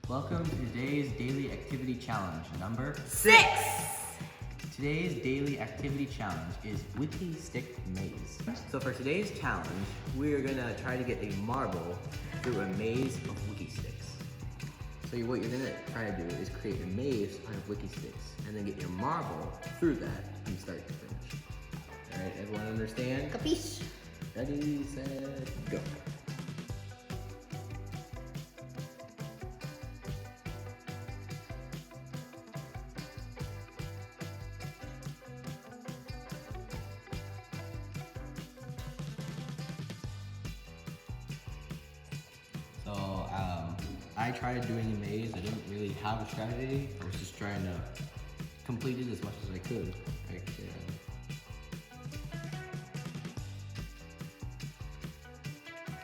Welcome to today's daily activity challenge number 6. Today's daily activity challenge is WIKKI STIX MAZE. So for today's challenge, we're gonna try to get a marble through a maze of WIKKI sticks. So what you're gonna try to do is create a maze out of WIKKI sticks and then get your marble through that from start to finish. All right, everyone understand? Capiche? Ready, set, go. So I tried doing a maze. I didn't really have a strategy. I was just trying to complete it as much as I could.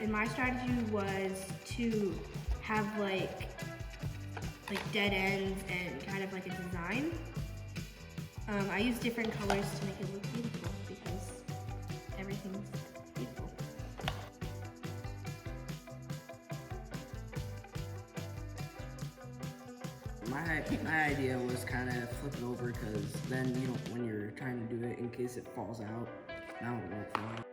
And my strategy was to have like dead ends and kind of like a design. I used different colors to make it look beautiful because everything's beautiful. My idea was kind of flip it over because then you don't, when you're trying to do it, in case it falls out, now it won't fall out.